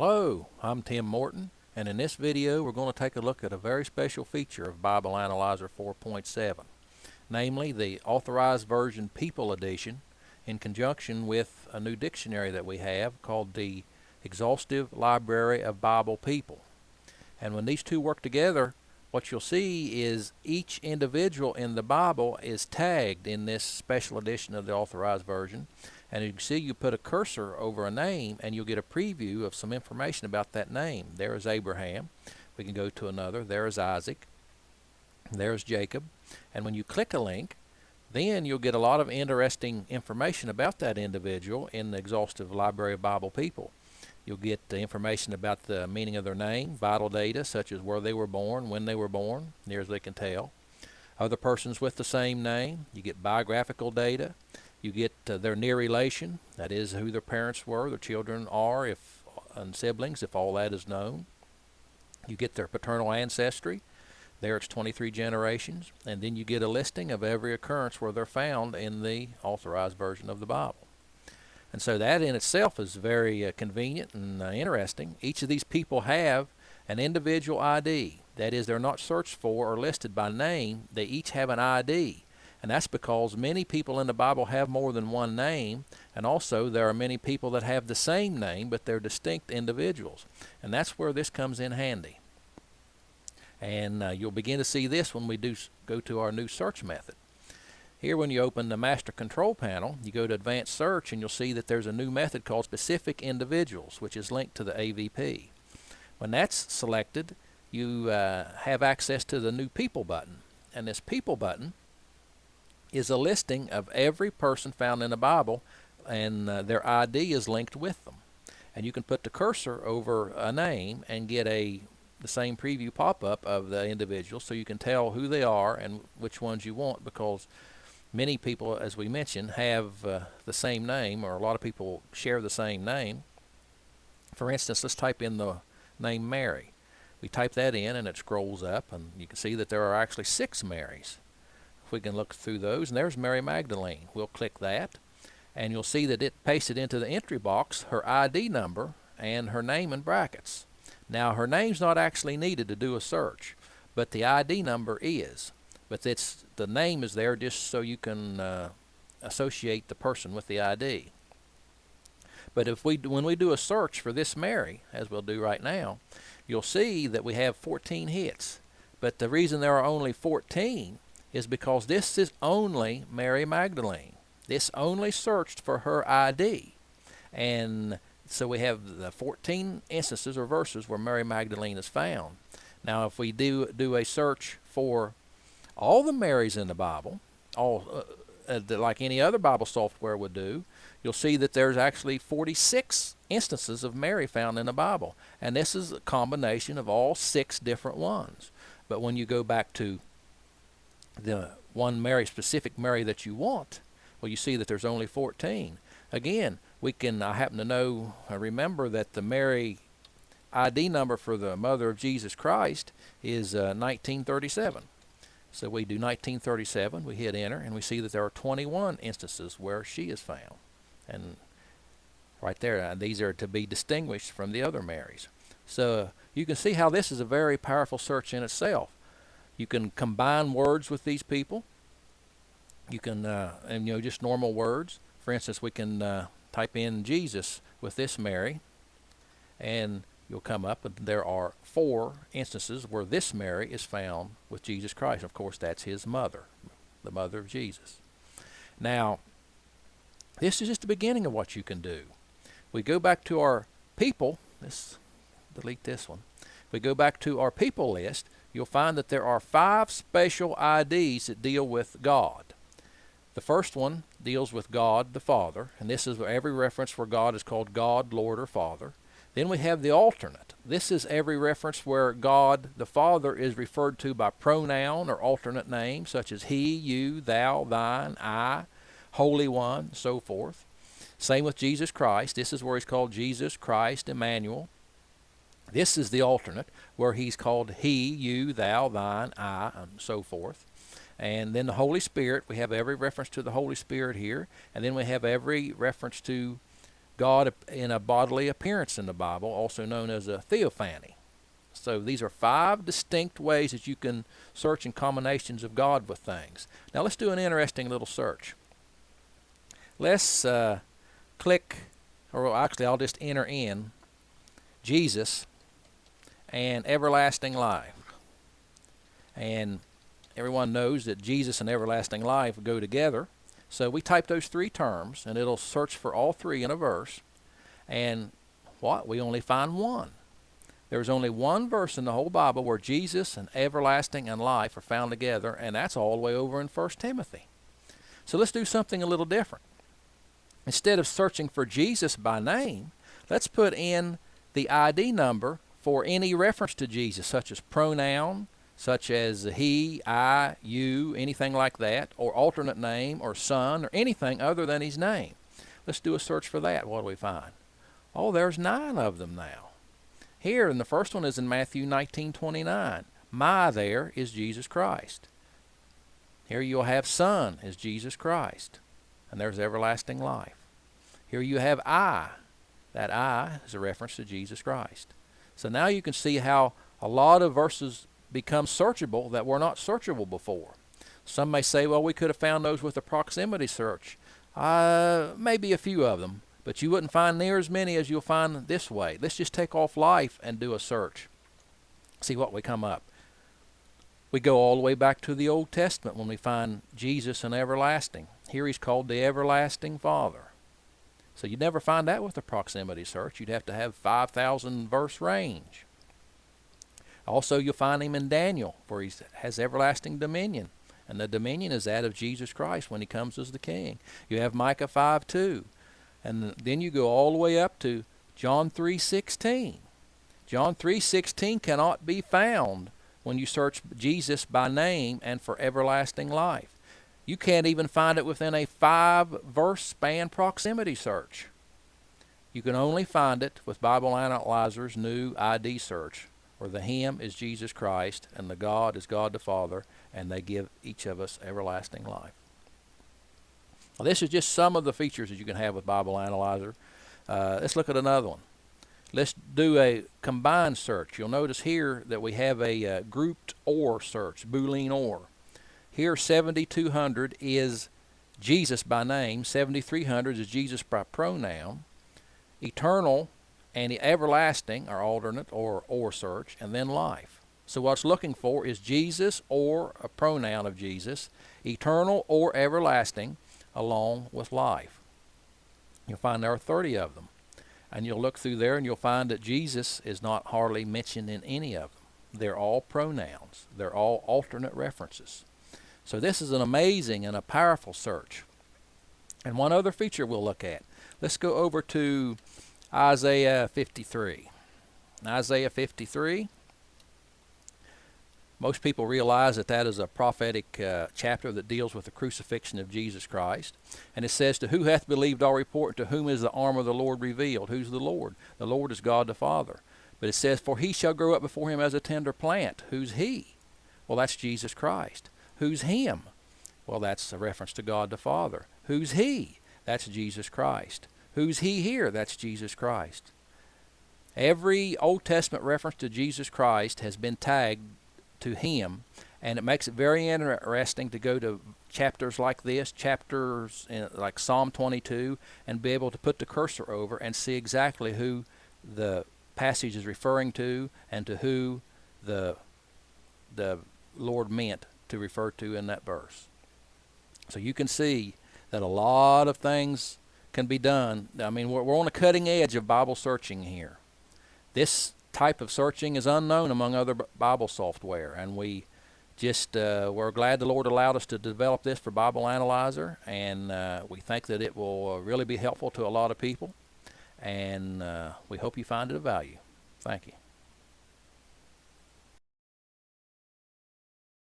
Hello, I'm Tim Morton, and in this video we're going to take a look at a very special feature of Bible Analyzer 4.7, namely the Authorized Version People Edition in conjunction with a new dictionary that we have called the Exhaustive Library of Bible People. And when these two work together, what you'll see is each individual in the Bible is tagged in this special edition of the Authorized Version. And you can see you put a cursor over a name and you'll get a preview of some information about that name. There is Abraham. We can go to another. There is Isaac. There's Jacob. And when you click a link, then you'll get a lot of interesting information about that individual in the Exhaustive Library of Bible People. You'll get the information about the meaning of their name, vital data such as where they were born, when they were born, near as they can tell. Other persons with the same name. You get biographical data. You get their near relation, that is who their parents were, their children are, and siblings, if all that is known. You get their paternal ancestry. There it's 23 generations. And then you get a listing of every occurrence where they're found in the Authorized Version of the Bible. And so that in itself is very convenient and interesting. Each of these people have an individual ID. That is, they're not searched for or listed by name. They each have an ID. And that's because many people in the Bible have more than one name, and also there are many people that have the same name, but they're distinct individuals. And that's where this comes in handy. And you'll begin to see this when we do go to our new search method. Here, when you open the Master Control Panel, you go to Advanced Search, and you'll see that there's a new method called Specific Individuals, which is linked to the AVP. When that's selected, you have access to the new People button. And this People button is a listing of every person found in the Bible, and their ID is linked with them. And you can put the cursor over a name and get the same preview pop-up of the individual, so you can tell who they are and which ones you want, because many people, as we mentioned, have the same name, or a lot of people share the same name. For instance, let's type in the name Mary. We type that in and it scrolls up, and you can see that there are actually 6 Marys. We can look through those, and there's Mary Magdalene. We'll click that, and you'll see that it pasted into the entry box her ID number and her name in brackets. Now, her name's not actually needed to do a search, but the ID number is. But the name is there just so you can associate the person with the ID. But when we do a search for this Mary, as we'll do right now, you'll see that we have 14 hits. But the reason there are only 14 is because this is only Mary Magdalene. This only searched for her ID. And so we have the 14 instances or verses where Mary Magdalene is found. Now, if we do a search for all the Marys in the Bible, like any other Bible software would do, you'll see that there's actually 46 instances of Mary found in the Bible. And this is a combination of all 6 different ones. But when you go back to the one Mary, specific Mary that you want, well, you see that there's only 14. Again, I happen to remember that the Mary ID number for the mother of Jesus Christ is 1937. So we do 1937, we hit enter, and we see that there are 21 instances where she is found. And right there, these are to be distinguished from the other Marys. So you can see how this is a very powerful search in itself. You can combine words with these people. You can, just normal words. For instance, we can type in Jesus with this Mary, and you'll come up, and there are 4 instances where this Mary is found with Jesus Christ. Of course, that's his mother, the mother of Jesus. Now, this is just the beginning of what you can do. We go back to our people. Let's delete this one. If we go back to our people list, you'll find that there are 5 special IDs that deal with God. The first one deals with God the Father, and this is every reference where God is called God, Lord, or Father. Then we have the alternate. This is every reference where God the Father is referred to by pronoun or alternate name, such as he, you, thou, thine, I, Holy One, so forth. Same with Jesus Christ. This is where he's called Jesus Christ, Emmanuel. This is the alternate, where he's called he, you, thou, thine, I, and so forth. And then the Holy Spirit, we have every reference to the Holy Spirit here. And then we have every reference to God in a bodily appearance in the Bible, also known as a theophany. So these are 5 distinct ways that you can search in combinations of God with things. Now let's do an interesting little search. Let's click, or actually I'll just enter in Jesus and everlasting life. And everyone knows that Jesus and everlasting life go together. So we type those 3 terms, and it'll search for all 3 in a verse. And what? We only find one. There's only one verse in the whole Bible where Jesus and everlasting and life are found together, and that's all the way over in 1 Timothy. So let's do something a little different. Instead of searching for Jesus by name, let's put in the ID number for any reference to Jesus, such as pronoun, such as he, I, you, anything like that, or alternate name, or son, or anything other than his name. Let's do a search for that. What do we find? Oh, there's 9 of them now. Here, and the first one is in Matthew 19:29. My there is Jesus Christ. Here you'll have son is Jesus Christ, and there's everlasting life. Here you have I. That I is a reference to Jesus Christ. So now you can see how a lot of verses become searchable that were not searchable before. Some may say, well, we could have found those with a proximity search. Maybe a few of them, but you wouldn't find near as many as you'll find this way. Let's just take off life and do a search. See what we come up. We go all the way back to the Old Testament when we find Jesus and everlasting. Here he's called the everlasting Father. So you'd never find that with a proximity search. You'd have to have 5,000 verse range. Also, you'll find him in Daniel, where he has everlasting dominion. And the dominion is that of Jesus Christ when he comes as the king. You have Micah 5:2. And then you go all the way up to John 3:16. John 3:16 cannot be found when you search Jesus by name and for everlasting life. You can't even find it within a 5-verse span proximity search. You can only find it with Bible Analyzer's new ID search, where the Him is Jesus Christ and the God is God the Father, and they give each of us everlasting life. Well, this is just some of the features that you can have with Bible Analyzer. Let's look at another one. Let's do a combined search. You'll notice here that we have a grouped OR search, Boolean OR. Here 7,200 is Jesus by name, 7,300 is Jesus by pronoun, eternal and everlasting are alternate or search, and then life. So what it's looking for is Jesus or a pronoun of Jesus, eternal or everlasting, along with life. You'll find there are 30 of them. And you'll look through there and you'll find that Jesus is not hardly mentioned in any of them. They're all pronouns. They're all alternate references. So this is an amazing and a powerful search. And one other feature we'll look at. Let's go over to Isaiah 53. Isaiah 53. Most people realize that that is a prophetic chapter that deals with the crucifixion of Jesus Christ. And it says, to who hath believed our report, and to whom is the arm of the Lord revealed? Who's the Lord? The Lord is God the Father. But it says, for he shall grow up before him as a tender plant. Who's he? Well, that's Jesus Christ. Who's him? Well, that's a reference to God the Father. Who's he? That's Jesus Christ. Who's he here? That's Jesus Christ. Every Old Testament reference to Jesus Christ has been tagged to him, and it makes it very interesting to go to chapters like this, chapters like Psalm 22, and be able to put the cursor over and see exactly who the passage is referring to and to who the Lord meant to refer to in that verse. So you can see that a lot of things can be done. I mean, we're on the cutting edge of Bible searching here. This type of searching is unknown among other Bible software, and we just we're glad the Lord allowed us to develop this for Bible Analyzer, and we think that it will really be helpful to a lot of people, and we hope you find it of value. Thank you.